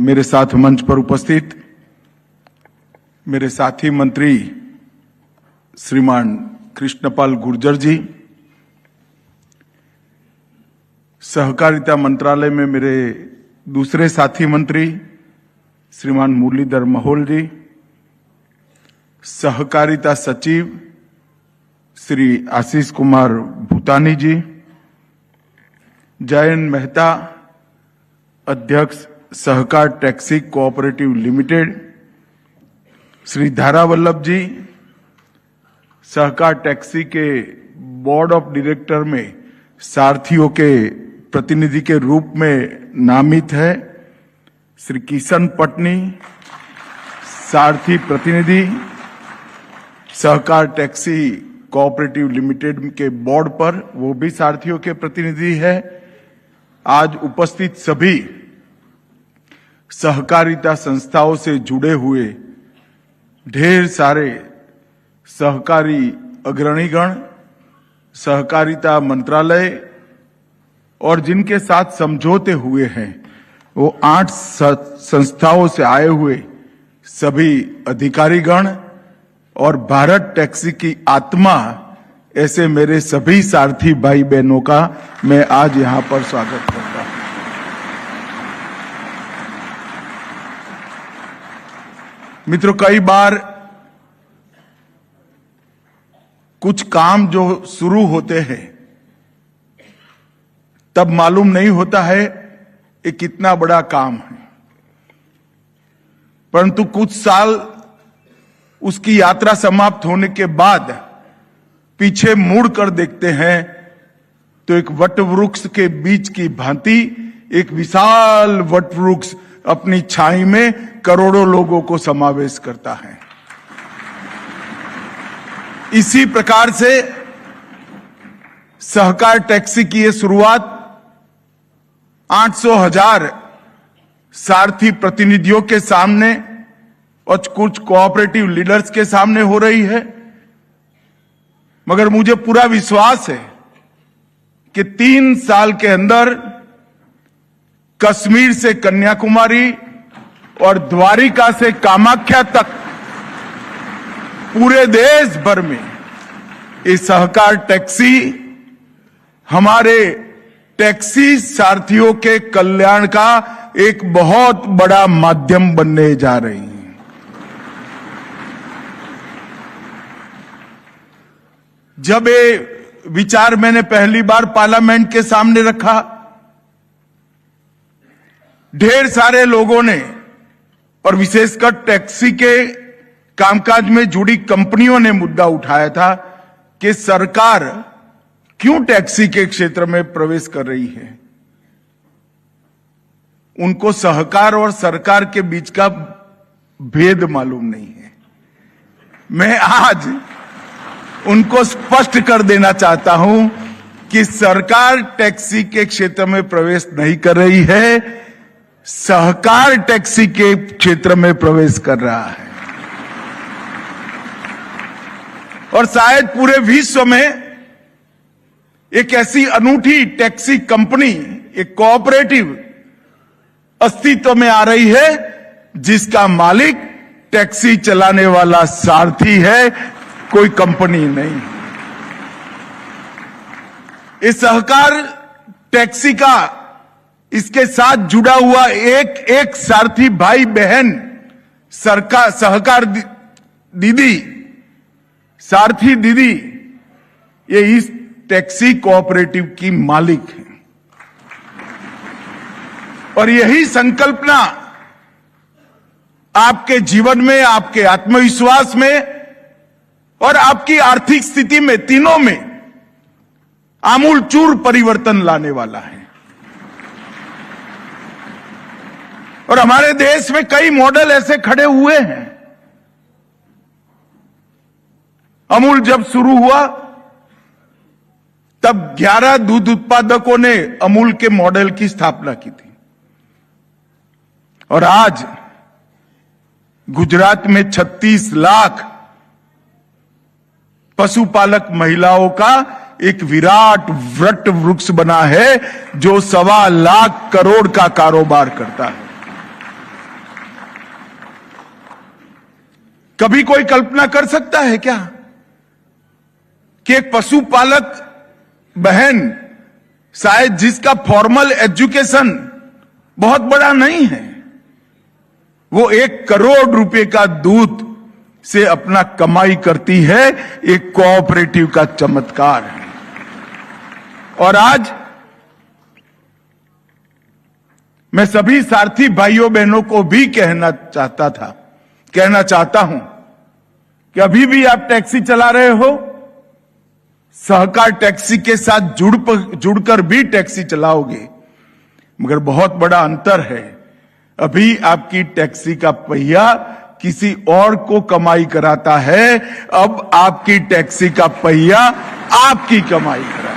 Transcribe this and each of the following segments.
मेरे साथ मंच पर उपस्थित मेरे साथी मंत्री श्रीमान कृष्णपाल गुर्जर जी, सहकारिता मंत्रालय में मेरे दूसरे साथी मंत्री श्रीमान मुरलीधर महल जी, सहकारिता सचिव श्री आशीष कुमार भूतानी जी, जयंत मेहता अध्यक्ष सहकार टैक्सी कोऑपरेटिव लिमिटेड, श्री धारा वल्लभ जी सहकार टैक्सी के बोर्ड ऑफ डायरेक्टर में सारथियों के प्रतिनिधि के रूप में नामित है, श्री किशन पटनी सारथी प्रतिनिधि सहकार टैक्सी कोऑपरेटिव लिमिटेड के बोर्ड पर, वो भी सारथियों के प्रतिनिधि है। आज उपस्थित सभी सहकारिता संस्थाओं से जुड़े हुए ढेर सारे सहकारी अग्रणीगण, सहकारिता मंत्रालय और जिनके साथ समझौते हुए हैं, वो 8 संस्थाओं से आए हुए सभी अधिकारीगण और भारत टैक्सी की आत्मा ऐसे मेरे सभी सारथी भाई बहनों का मैं आज यहां पर स्वागत करता हूं। मित्रों, कई बार कुछ काम जो शुरू होते हैं तब मालूम नहीं होता है ये कितना बड़ा काम है, परंतु कुछ साल उसकी यात्रा समाप्त होने के बाद पीछे मुड़ कर देखते हैं तो एक वट वृक्ष के बीच की भांति एक विशाल वट वृक्ष अपनी छाई में करोड़ों लोगों को समावेश करता है। इसी प्रकार से सहकार टैक्सी की ये शुरुआत 800,000 सारथी प्रतिनिधियों के सामने और कुछ कोऑपरेटिव लीडर्स के सामने हो रही है, मगर मुझे पूरा विश्वास है कि 3 साल के अंदर कश्मीर से कन्याकुमारी और द्वारिका से कामाख्या तक पूरे देश भर में ये सहकार टैक्सी हमारे टैक्सी सारथियों के कल्याण का एक बहुत बड़ा माध्यम बनने जा रही है। जब ये विचार मैंने पहली बार पार्लियामेंट के सामने रखा, ढेर सारे लोगों ने और विशेषकर टैक्सी के कामकाज में जुड़ी कंपनियों ने मुद्दा उठाया था कि सरकार क्यों टैक्सी के क्षेत्र में प्रवेश कर रही है। उनको सहकार और सरकार के बीच का भेद मालूम नहीं है। मैं आज उनको स्पष्ट कर देना चाहता हूं कि सरकार टैक्सी के क्षेत्र में प्रवेश नहीं कर रही है, सहकार टैक्सी के क्षेत्र में प्रवेश कर रहा है। और शायद पूरे विश्व में एक ऐसी अनूठी टैक्सी कंपनी, एक कोऑपरेटिव अस्तित्व में आ रही है जिसका मालिक टैक्सी चलाने वाला सारथी है, कोई कंपनी नहीं। इस सहकार टैक्सी का इसके साथ जुड़ा हुआ एक सारथी भाई बहन सहकार दीदी, सारथी दीदी, ये इस टैक्सी कोऑपरेटिव की मालिक है। और यही संकल्पना आपके जीवन में, आपके आत्मविश्वास में और आपकी आर्थिक स्थिति में, तीनों में आमूलचूल परिवर्तन लाने वाला है। और हमारे देश में कई मॉडल ऐसे खड़े हुए हैं। अमूल जब शुरू हुआ तब 11 दूध उत्पादकों ने अमूल के मॉडल की स्थापना की थी, और आज गुजरात में 36 लाख पशुपालक महिलाओं का एक विराट वट वृक्ष बना है जो 1.25 लाख करोड़ का कारोबार करता है। कभी कोई कल्पना कर सकता है क्या कि एक पशुपालक बहन, शायद जिसका फॉर्मल एजुकेशन बहुत बड़ा नहीं है, वो 1 करोड़ रुपए का दूध से अपना कमाई करती है? एक कोऑपरेटिव का चमत्कार है। और आज मैं सभी सारथी भाइयों बहनों को भी कहना चाहता हूं कि अभी भी आप टैक्सी चला रहे हो, सहकार टैक्सी के साथ जुड़कर भी टैक्सी चलाओगे, मगर बहुत बड़ा अंतर है। अभी आपकी टैक्सी का पहिया किसी और को कमाई कराता है, अब आपकी टैक्सी का पहिया आपकी कमाई कराएगा।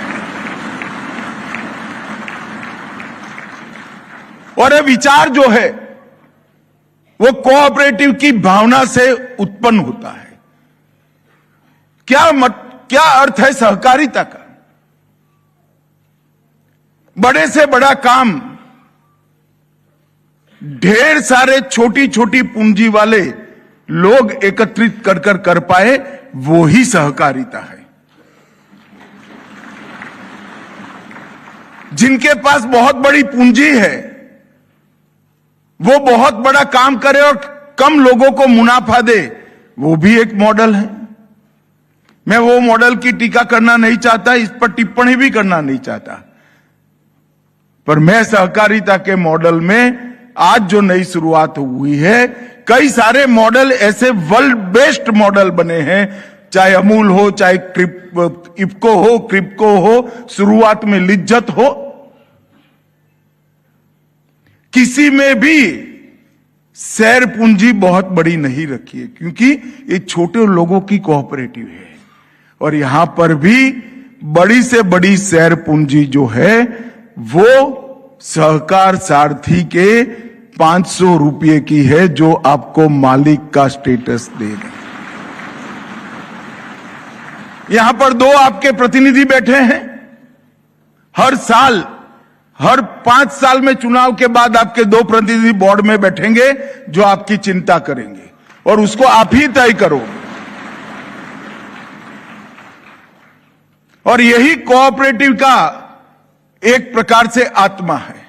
और ये विचार जो है वो कोऑपरेटिव की भावना से उत्पन्न होता है। क्या अर्थ है सहकारिता का? बड़े से बड़ा काम ढेर सारे छोटी छोटी पूंजी वाले लोग एकत्रित कर पाए, वो ही सहकारिता है। जिनके पास बहुत बड़ी पूंजी है वो बहुत बड़ा काम करे और कम लोगों को मुनाफा दे, वो भी एक मॉडल है। मैं वो मॉडल की टीका करना नहीं चाहता, इस पर टिप्पणी भी करना नहीं चाहता, पर मैं सहकारिता के मॉडल में आज जो नई शुरुआत हुई है, कई सारे मॉडल ऐसे वर्ल्ड बेस्ड मॉडल बने हैं, चाहे अमूल हो, चाहे इफको हो, क्रिप्को हो, शुरुआत में लिज्जत हो, किसी में भी शेयर पूंजी बहुत बड़ी नहीं रखी है, क्योंकि ये छोटे लोगों की कोऑपरेटिव है। और यहां पर भी बड़ी से बड़ी शेयर पूंजी जो है वो सहकार सारथी के 500 रुपये की है, जो आपको मालिक का स्टेटस देगा। यहां पर 2 आपके प्रतिनिधि बैठे हैं। हर साल, हर 5 साल में चुनाव के बाद आपके 2 प्रतिनिधि बोर्ड में बैठेंगे जो आपकी चिंता करेंगे, और उसको आप ही तय करो। और यही कोऑपरेटिव का एक प्रकार से आत्मा है।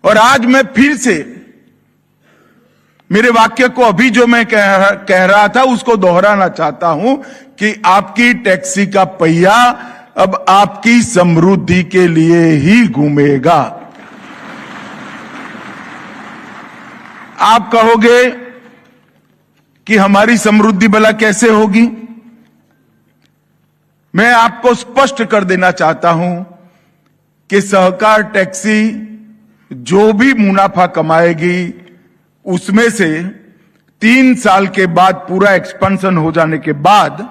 और आज मैं फिर से मेरे वाक्य को, अभी जो मैं कह रहा था, उसको दोहराना चाहता हूं कि आपकी टैक्सी का पहिया अब आपकी समृद्धि के लिए ही घूमेगा। आप कहोगे कि हमारी समृद्धि भला कैसे होगी? मैं आपको स्पष्ट कर देना चाहता हूं कि सहकार टैक्सी जो भी मुनाफा कमाएगी, उसमें से 3 साल के बाद, पूरा एक्सपेंशन हो जाने के बाद,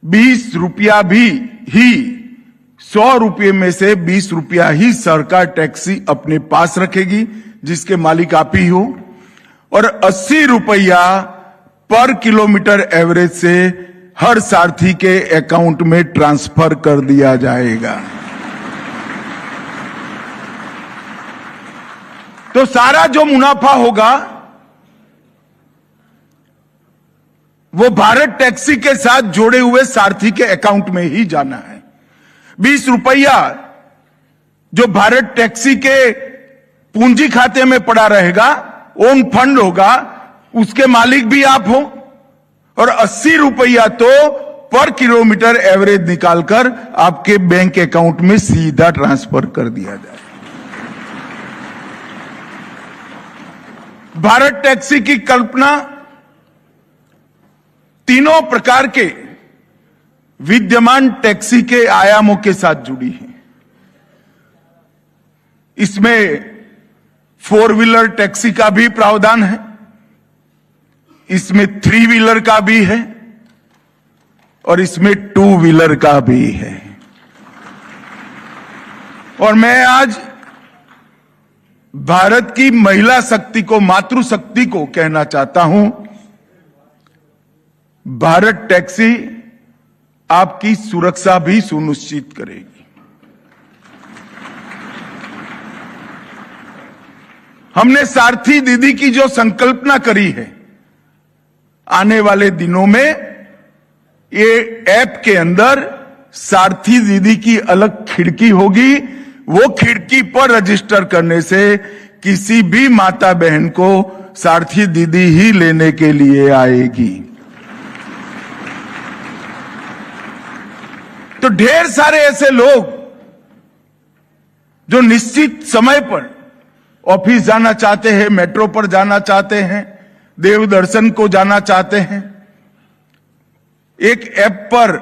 20 रुपया भी ही, 100 रुपये में से 20 रुपया ही सरकार टैक्सी अपने पास रखेगी, जिसके मालिक आप ही हो, और 80 रुपया पर किलोमीटर एवरेज से हर सारथी के अकाउंट में ट्रांसफर कर दिया जाएगा। तो सारा जो मुनाफा होगा वो भारत टैक्सी के साथ जोड़े हुए सारथी के अकाउंट में ही जाना है। 20 रुपया जो भारत टैक्सी के पूंजी खाते में पड़ा रहेगा, ओन फंड होगा, उसके मालिक भी आप हो, और 80 रुपया तो पर किलोमीटर एवरेज निकालकर आपके बैंक अकाउंट में सीधा ट्रांसफर कर दिया जाए। भारत टैक्सी की कल्पना तीनों प्रकार के विद्यमान टैक्सी के आयामों के साथ जुड़ी है। इसमें 4 व्हीलर टैक्सी का भी प्रावधान है, इसमें 3 व्हीलर का भी है, और इसमें 2 व्हीलर का भी है। और मैं आज भारत की महिला शक्ति को, मातृशक्ति को कहना चाहता हूं, भारत टैक्सी आपकी सुरक्षा भी सुनिश्चित करेगी। हमने सारथी दीदी की जो संकल्पना करी है, आने वाले दिनों में ये ऐप के अंदर सारथी दीदी की अलग खिड़की होगी। वो खिड़की पर रजिस्टर करने से किसी भी माता बहन को सारथी दीदी ही लेने के लिए आएगी। तो ढेर सारे ऐसे लोग जो निश्चित समय पर ऑफिस जाना चाहते हैं, मेट्रो पर जाना चाहते हैं, देव दर्शन को जाना चाहते हैं, एक ऐप पर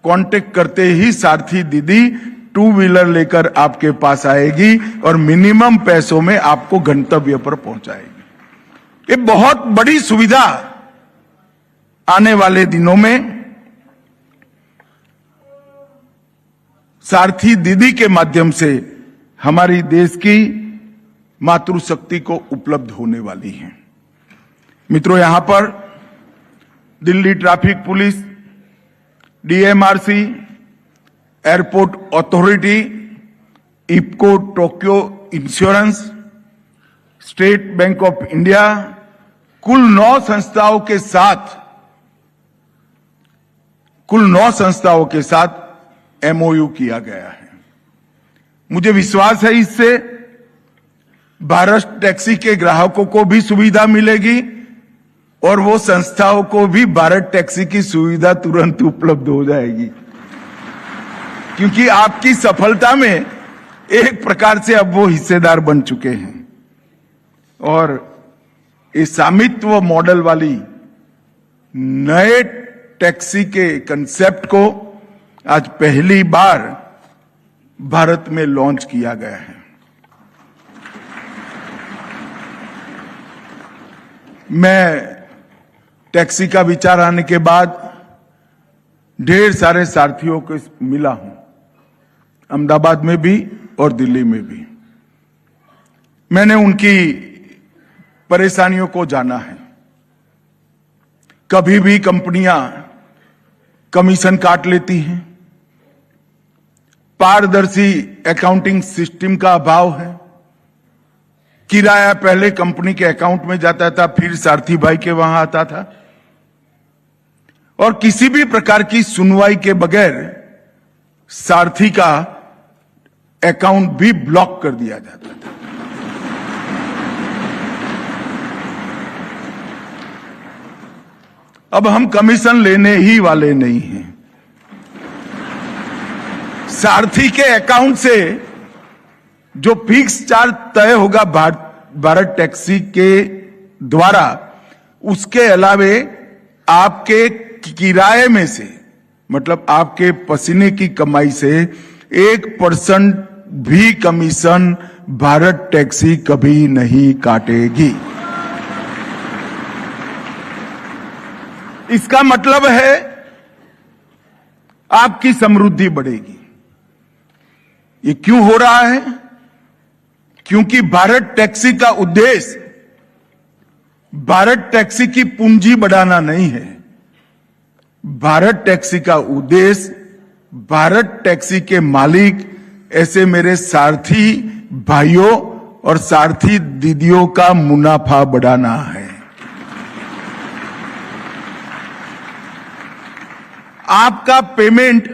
कांटेक्ट करते ही सारथी दीदी 2 व्हीलर लेकर आपके पास आएगी और मिनिमम पैसों में आपको गंतव्य पर पहुंचाएगी। ये बहुत बड़ी सुविधा आने वाले दिनों में सारथी दीदी के माध्यम से हमारी देश की मातृशक्ति को उपलब्ध होने वाली है। मित्रों, यहां पर Delhi traffic police, DMRC, airport authority, IFFCO Tokio insurance, state bank of India, कुल 9 संस्थाओं के साथ एमओयू किया गया है। मुझे विश्वास है इससे भारत टैक्सी के ग्राहकों को भी सुविधा मिलेगी और वो संस्थाओं को भी भारत टैक्सी की सुविधा तुरंत उपलब्ध हो जाएगी, क्योंकि आपकी सफलता में एक प्रकार से अब वो हिस्सेदार बन चुके हैं। और इस स्वामित्व मॉडल वाली नए टैक्सी के कंसेप्ट को आज पहली बार भारत में लॉन्च किया गया है। मैं टैक्सी का विचार आने के बाद ढेर सारे सारथियों को मिला हूं, अहमदाबाद में भी और दिल्ली में भी। मैंने उनकी परेशानियों को जाना है। कभी भी कंपनियां कमीशन काट लेती हैं, पारदर्शी अकाउंटिंग सिस्टम का अभाव है, किराया पहले कंपनी के अकाउंट में जाता था, फिर सारथी भाई के वहां आता था, और किसी भी प्रकार की सुनवाई के बगैर सारथी का अकाउंट भी ब्लॉक कर दिया जाता था। अब हम कमीशन लेने ही वाले नहीं हैं। सारथी के अकाउंट से जो फिक्स चार्ज तय होगा भारत टैक्सी के द्वारा, उसके अलावे आपके किराए में से, मतलब आपके पसीने की कमाई से 1% भी कमीशन भारत टैक्सी कभी नहीं काटेगी। इसका मतलब है आपकी समृद्धि बढ़ेगी। ये क्यों हो रहा है? क्योंकि भारत टैक्सी का उद्देश्य भारत टैक्सी की पूंजी बढ़ाना नहीं है। भारत टैक्सी का उद्देश्य भारत टैक्सी के मालिक, ऐसे मेरे सारथी भाइयों और सारथी दीदियों का मुनाफा बढ़ाना है। आपका पेमेंट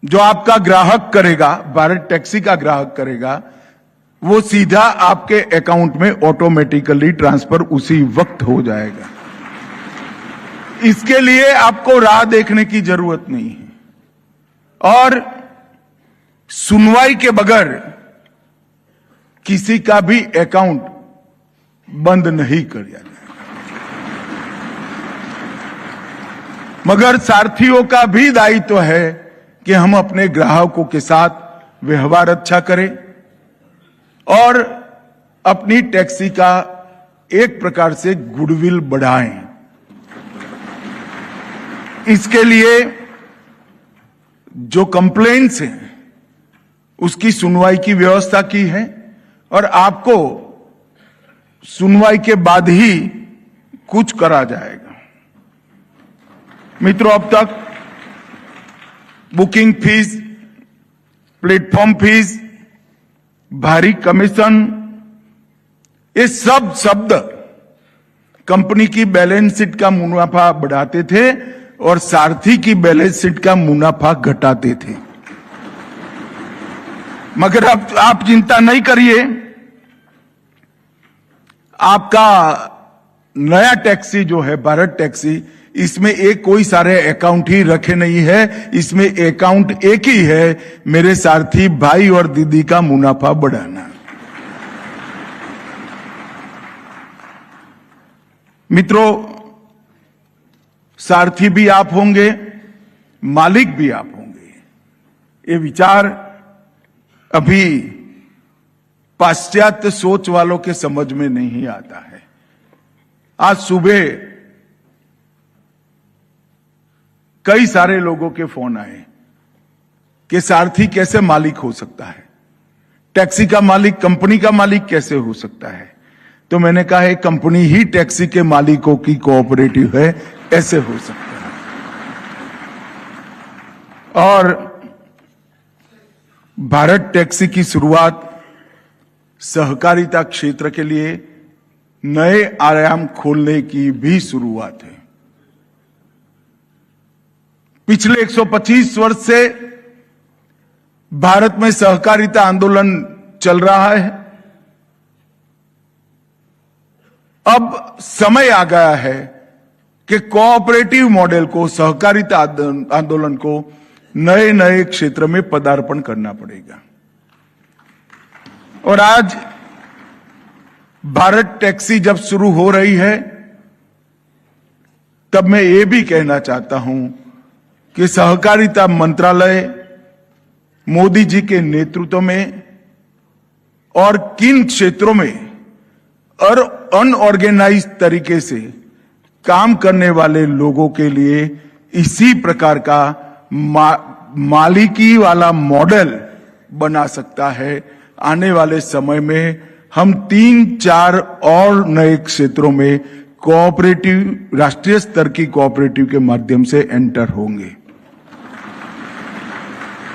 जो आपका ग्राहक करेगा, भारत टैक्सी का ग्राहक करेगा, वो सीधा आपके अकाउंट में ऑटोमेटिकली ट्रांसफर उसी वक्त हो जाएगा। इसके लिए आपको राह देखने की जरूरत नहीं है और सुनवाई के बगैर किसी का भी अकाउंट बंद नहीं कर दिया जाएगा। मगर सारथियों का भी दायित्व है कि हम अपने ग्राहकों के साथ व्यवहार अच्छा करें और अपनी टैक्सी का एक प्रकार से गुडविल बढ़ाएं। इसके लिए जो कंप्लेंट्स हैं उसकी सुनवाई की व्यवस्था की है और आपको सुनवाई के बाद ही कुछ करा जाएगा। मित्रों, अब तक बुकिंग फीस, प्लेटफॉर्म फीस, भारी कमीशन, ये सब शब्द कंपनी की बैलेंस शीट का मुनाफा बढ़ाते थे और सारथी की बैलेंस शीट का मुनाफा घटाते थे। मगर अब आप चिंता नहीं करिए, आपका नया टैक्सी जो है भारत टैक्सी, इसमें एक कोई सारे अकाउंट ही रखे नहीं है, इसमें अकाउंट एक ही है, मेरे सारथी भाई और दीदी का मुनाफा बढ़ाना। मित्रों, सारथी भी आप होंगे, मालिक भी आप होंगे। ये विचार अभी पाश्चात्य सोच वालों के समझ में नहीं आता है। आज सुबह कई सारे लोगों के फोन आए कि सारथी कैसे मालिक हो सकता है, टैक्सी का मालिक कंपनी का मालिक कैसे हो सकता है। तो मैंने कहा है कंपनी ही टैक्सी के मालिकों की कोऑपरेटिव है, ऐसे हो सकता है। और भारत टैक्सी की शुरुआत सहकारिता क्षेत्र के लिए नए आयाम खोलने की भी शुरुआत है। पिछले 125 वर्ष से भारत में सहकारिता आंदोलन चल रहा है। अब समय आ गया है कि कोऑपरेटिव मॉडल को, सहकारिता आंदोलन को नए नए क्षेत्र में पदार्पण करना पड़ेगा। और आज भारत टैक्सी जब शुरू हो रही है, तब मैं ये भी कहना चाहता हूं कि सहकारिता मंत्रालय मोदी जी के नेतृत्व में और किन क्षेत्रों में और अनऑर्गेनाइज तरीके से काम करने वाले लोगों के लिए इसी प्रकार का मालिकी वाला मॉडल बना सकता है। आने वाले समय में हम 3-4 और नए क्षेत्रों में कोऑपरेटिव, राष्ट्रीय स्तर की कोऑपरेटिव के माध्यम से एंटर होंगे।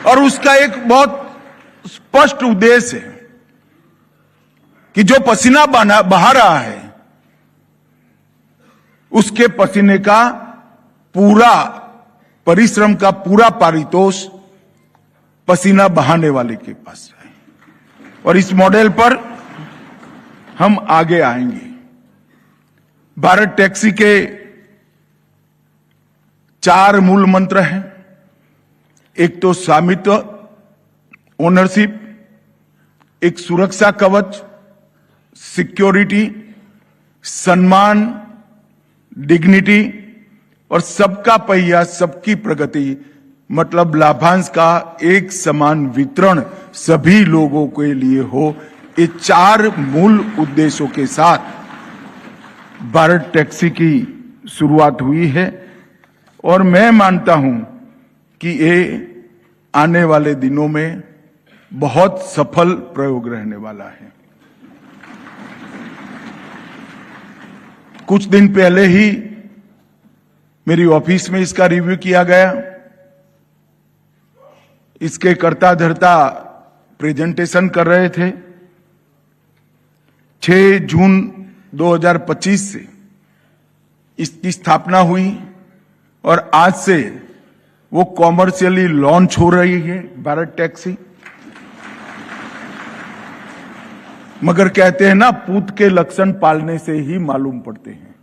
और उसका एक बहुत स्पष्ट उद्देश्य है कि जो पसीना बहा रहा है, उसके पसीने का पूरा परिश्रम का पूरा पारितोष पसीना बहाने वाले के पास है। और इस मॉडल पर हम आगे आएंगे। भारत टैक्सी के 4 मूल मंत्र हैं। एक तो स्वामित्व, ओनरशिप, एक सुरक्षा कवच, सिक्योरिटी, सम्मान, डिग्निटी, और सबका पहिया सबकी प्रगति, मतलब लाभांश का एक समान वितरण सभी लोगों के लिए हो। ये 4 मूल उद्देश्यों के साथ भारत टैक्सी की शुरुआत हुई है। और मैं मानता हूं कि ये आने वाले दिनों में बहुत सफल प्रयोग रहने वाला है। कुछ दिन पहले ही मेरी ऑफिस में इसका रिव्यू किया गया। इसके कर्ता धर्ता प्रेजेंटेशन कर रहे थे। 6 जून 2025 से इसकी स्थापना हुई और आज से वो कॉमर्शियली लॉन्च हो रही है भारत टैक्सी। मगर कहते हैं ना, पूत के लक्षण पालने से ही मालूम पड़ते हैं।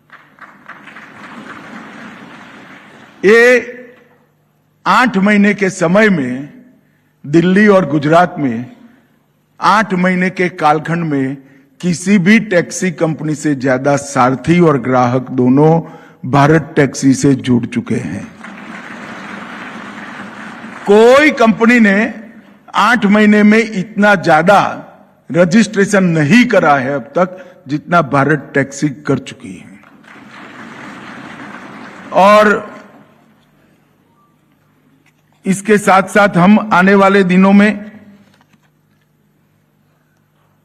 ये 8 महीने के समय में दिल्ली और गुजरात में 8 महीने के कालखंड में किसी भी टैक्सी कंपनी से ज्यादा सारथी और ग्राहक दोनों भारत टैक्सी से जुड़ चुके हैं। कोई कंपनी ने 8 महीने में इतना ज्यादा रजिस्ट्रेशन नहीं करा है अब तक, जितना भारत टैक्सी कर चुकी है। और इसके साथ साथ हम आने वाले दिनों में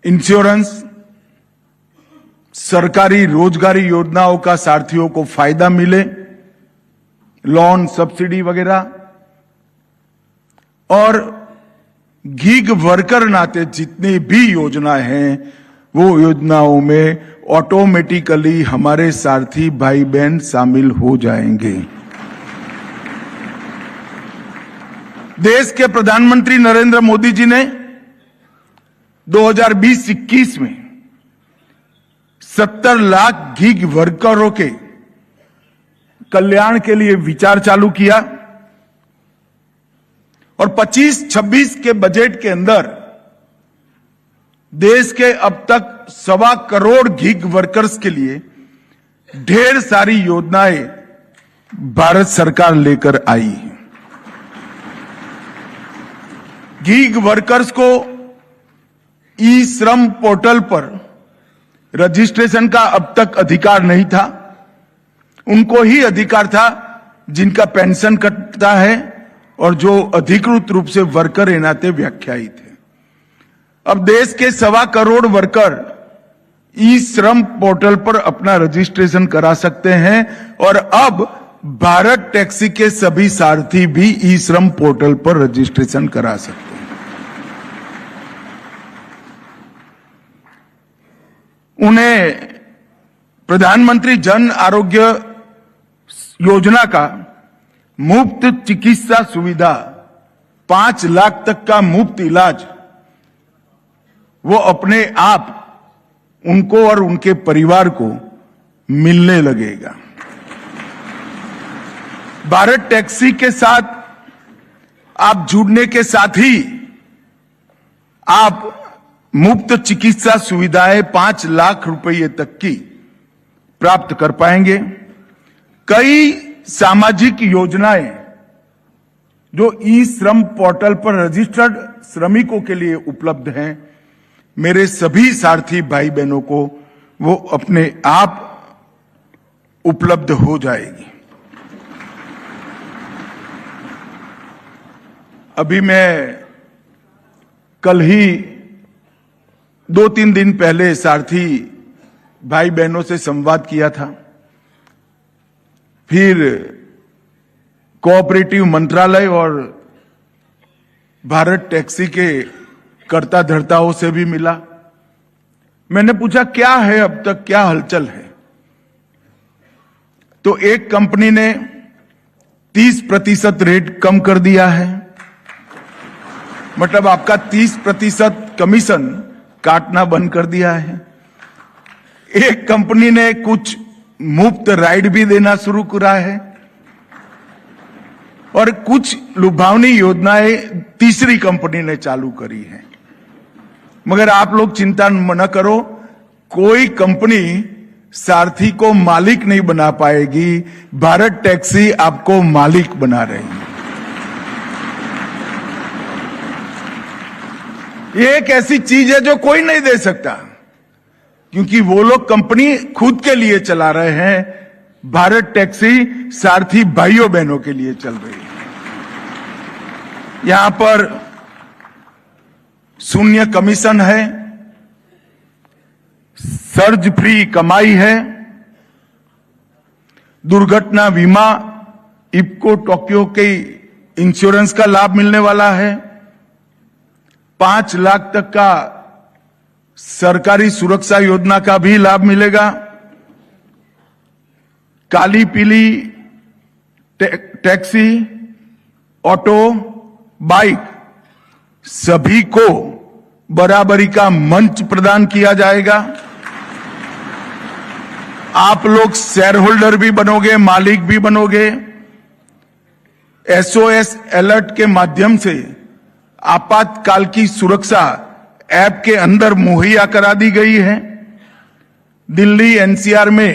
इंश्योरेंस, सरकारी रोजगारी योजनाओं का सारथियों को फायदा मिले, लोन, सब्सिडी वगैरह, और गीग वर्कर नाते जितनी भी योजनाएं हैं वो योजनाओं में ऑटोमेटिकली हमारे सारथी भाई बहन शामिल हो जाएंगे। देश के प्रधानमंत्री नरेंद्र मोदी जी ने 2020-21 में 70 लाख गिग वर्करों के कल्याण के लिए विचार चालू किया और 25-26 के बजट के अंदर देश के अब तक 1.25 करोड़ गिग वर्कर्स के लिए ढेर सारी योजनाएं भारत सरकार लेकर आई है। गिग वर्कर्स को ई श्रम पोर्टल पर रजिस्ट्रेशन का अब तक अधिकार नहीं था। उनको ही अधिकार था जिनका पेंशन कटता है और जो अधिकृत रूप से वर्कर के नाते व्याख्यायित है। अब देश के 1.25 करोड़ वर्कर ई श्रम पोर्टल पर अपना रजिस्ट्रेशन करा सकते हैं और अब भारत टैक्सी के सभी सारथी भी ई श्रम पोर्टल पर रजिस्ट्रेशन करा सकते हैं। उन्हें प्रधानमंत्री जन आरोग्य योजना का मुफ्त चिकित्सा सुविधा 5 लाख तक का मुफ्त इलाज वो अपने आप उनको और उनके परिवार को मिलने लगेगा। भारत टैक्सी के साथ आप जुड़ने के साथ ही आप मुफ्त चिकित्सा सुविधाएं 5 लाख रुपए तक की प्राप्त कर पाएंगे। कई सामाजिक योजनाएं जो ई श्रम पोर्टल पर रजिस्टर्ड श्रमिकों के लिए उपलब्ध हैं, मेरे सभी सारथी भाई बहनों को वो अपने आप उपलब्ध हो जाएगी। अभी मैं कल ही 2-3 दिन पहले सारथी भाई बहनों से संवाद किया था। फिर कोऑपरेटिव मंत्रालय और भारत टैक्सी के कर्ता धर्ताओं से भी मिला। मैंने पूछा क्या है अब तक, क्या हलचल है। तो एक कंपनी ने 30% रेट कम कर दिया है, मतलब आपका 30% कमीशन काटना बंद कर दिया है। एक कंपनी ने कुछ मुफ्त राइड भी देना शुरू करा है और कुछ लुभावनी योजनाएं तीसरी कंपनी ने चालू करी है। मगर आप लोग चिंता न करो, कोई कंपनी सारथी को मालिक नहीं बना पाएगी। भारत टैक्सी आपको मालिक बना रही है। ये एक ऐसी चीज है जो कोई नहीं दे सकता, क्योंकि वो लोग कंपनी खुद के लिए चला रहे हैं। भारत टैक्सी सारथी भाइयों बहनों के लिए चल रही है। यहां पर शून्य कमीशन है, सर्ज फ्री कमाई है, दुर्घटना बीमा, इफ्को टोक्यो के इंश्योरेंस का लाभ मिलने वाला है, 5 लाख तक का सरकारी सुरक्षा योजना का भी लाभ मिलेगा। काली पीली टैक्सी, ऑटो, बाइक सभी को बराबरी का मंच प्रदान किया जाएगा। आप लोग शेयर होल्डर भी बनोगे, मालिक भी बनोगे। एसओएस अलर्ट के माध्यम से आपातकाल की सुरक्षा ऐप के अंदर मुहैया करा दी गई है। दिल्ली एनसीआर में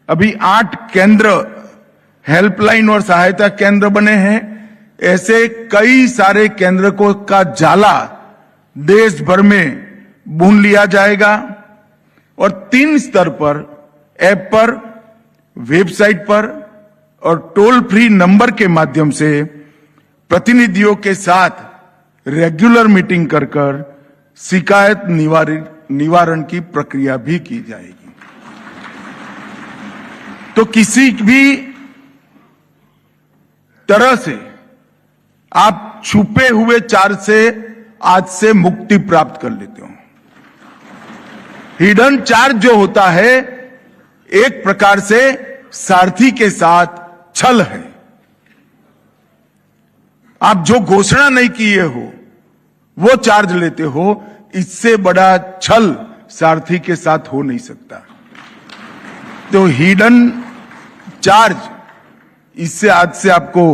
अभी 8 केंद्र हेल्पलाइन और सहायता केंद्र बने हैं। ऐसे कई सारे केंद्र को का जाला देश भर में बुन लिया जाएगा और 3 स्तर पर, ऐप पर, वेबसाइट पर और टोल फ्री नंबर के माध्यम से प्रतिनिधियों के साथ रेगुलर मीटिंग कर कर शिकायत निवारण की प्रक्रिया भी की जाएगी। तो किसी भी तरह से आप छुपे हुए चार्ज से आज से मुक्ति प्राप्त कर लेते हो। हिडन चार्ज जो होता है एक प्रकार से सारथी के साथ छल है। आप जो घोषणा नहीं किए हो वो चार्ज लेते हो, इससे बड़ा छल सारथी के साथ हो नहीं सकता। तो हिडन चार्ज, इससे आज से आपको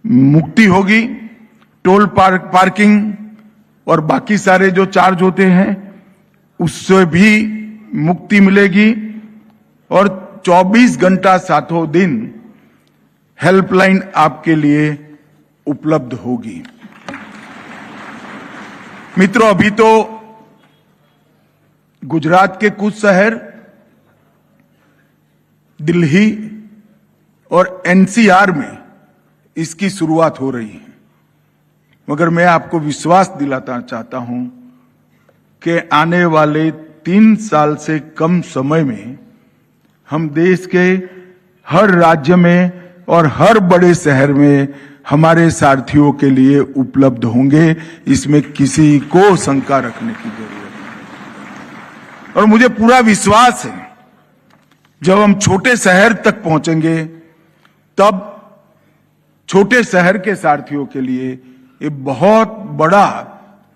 मुक्ति होगी। टोल पार्किंग और बाकी सारे जो चार्ज होते हैं उससे भी मुक्ति मिलेगी और 24 घंटा सातों दिन हेल्पलाइन आपके लिए उपलब्ध होगी। मित्रों, अभी तो गुजरात के कुछ शहर, दिल्ली और एनसीआर में इसकी शुरुआत हो रही है, मगर मैं आपको विश्वास दिलाना चाहता हूं कि आने वाले 3 साल से कम समय में हम देश के हर राज्य में और हर बड़े शहर में हमारे सारथियों के लिए उपलब्ध होंगे। इसमें किसी को शंका रखने की जरूरत नहीं। और मुझे पूरा विश्वास है जब हम छोटे शहर तक पहुंचेंगे तब छोटे शहर के सारथियों के लिए ये बहुत बड़ा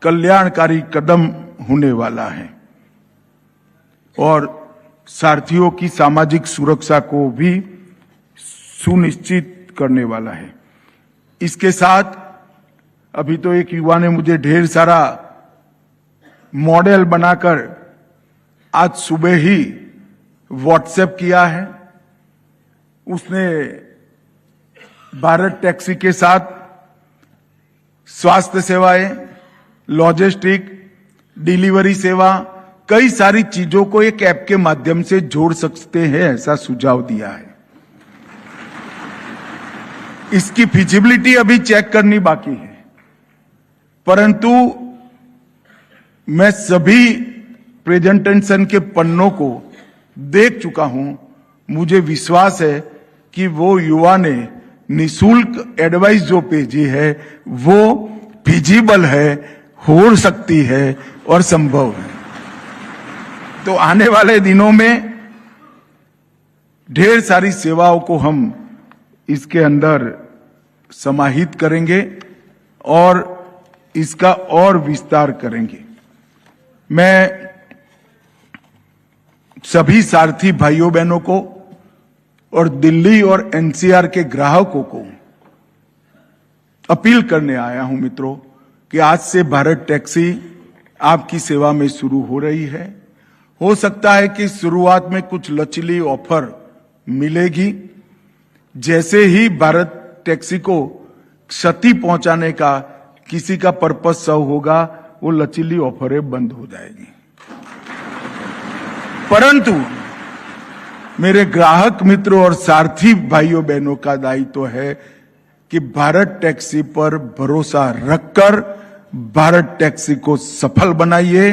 कल्याणकारी कदम होने वाला है और सारथियों की सामाजिक सुरक्षा को भी सुनिश्चित करने वाला है। इसके साथ अभी तो एक युवा ने मुझे ढेर सारा मॉडल बनाकर आज सुबह ही व्हाट्सएप किया है। उसने भारत टैक्सी के साथ स्वास्थ्य सेवाएं, लॉजिस्टिक, डिलीवरी सेवा, कई सारी चीजों को एक ऐप के माध्यम से जोड़ सकते हैं, ऐसा सुझाव दिया है। इसकी फिजिबिलिटी अभी चेक करनी बाकी है, परंतु मैं सभी प्रेजेंटेशन के पन्नों को देख चुका हूं। मुझे विश्वास है कि वो युवा ने निशुल्क एडवाइस जो भेजी है वो फिजिबल है, हो सकती है और संभव है। तो आने वाले दिनों में ढेर सारी सेवाओं को हम इसके अंदर समाहित करेंगे और इसका और विस्तार करेंगे। मैं सभी सारथी भाइयों बहनों को और दिल्ली और एनसीआर के ग्राहकों को अपील करने आया हूं मित्रों कि आज से भारत टैक्सी आपकी सेवा में शुरू हो रही है। हो सकता है कि शुरुआत में कुछ लचीली ऑफर मिलेगी। जैसे ही भारत टैक्सी को क्षति पहुंचाने का किसी का पर्पस सव होगा, वो लचीली ऑफरें बंद हो जाएगी। परंतु मेरे ग्राहक मित्रों और सारथी भाइयों बहनों का दायित्व है कि भारत टैक्सी पर भरोसा रखकर भारत टैक्सी को सफल बनाइए।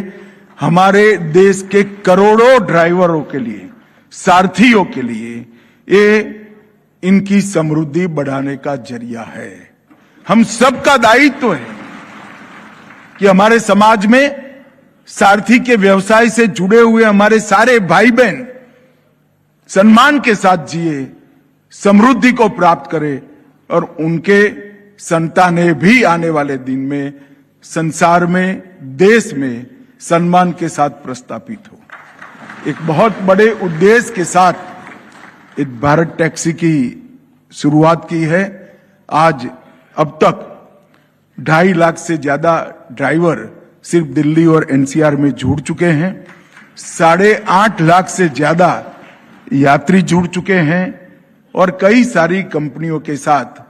हमारे देश के करोड़ों ड्राइवरों के लिए, सारथियों के लिए ये इनकी समृद्धि बढ़ाने का जरिया है। हम सबका दायित्व है कि हमारे समाज में सारथी के व्यवसाय से जुड़े हुए हमारे सारे भाई बहन सम्मान के साथ जिए, समृद्धि को प्राप्त करें और उनके संतानें भी आने वाले दिन में संसार में, देश में सम्मान के साथ प्रस्थापित हो। एक बहुत बड़े उद्देश्य के साथ एक भारत टैक्सी की शुरुआत की है। आज अब तक 2.5 लाख से ज्यादा ड्राइवर सिर्फ दिल्ली और एनसीआर में जुड़ चुके हैं। 8.5 लाख से ज्यादा यात्री जुड़ चुके हैं और कई सारी कंपनियों के साथ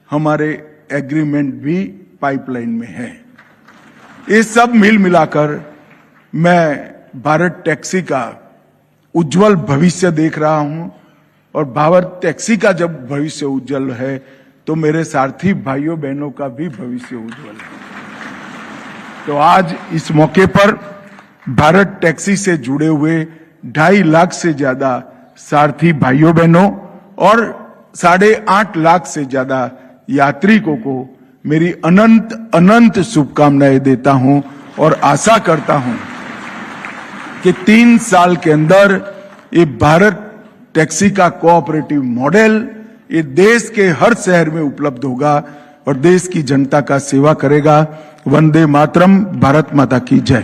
हमारे एग्रीमेंट भी पाइपलाइन में है। ये सब मिल मिलाकर मैं भारत टैक्सी का उज्जवल भविष्य देख रहा हूं और भारत टैक्सी का जब भविष्य उज्जवल है तो मेरे सारथी भाइयों बहनों का भी भविष्य उज्जवल है। तो आज इस मौके पर भारत टैक्सी से जुड़े हुए 2.5 लाख से ज्यादा सारथी भाइयों बहनों और 8.5 लाख से ज्यादा यात्रिकों को मेरी अनंत अनंत शुभकामनाएं देता हूं और आशा करता हूं कि 3 साल के अंदर ये भारत टैक्सी का कोऑपरेटिव मॉडल ये देश के हर शहर में उपलब्ध होगा और देश की जनता का सेवा करेगा। वंदे मातरम। भारत माता की जय।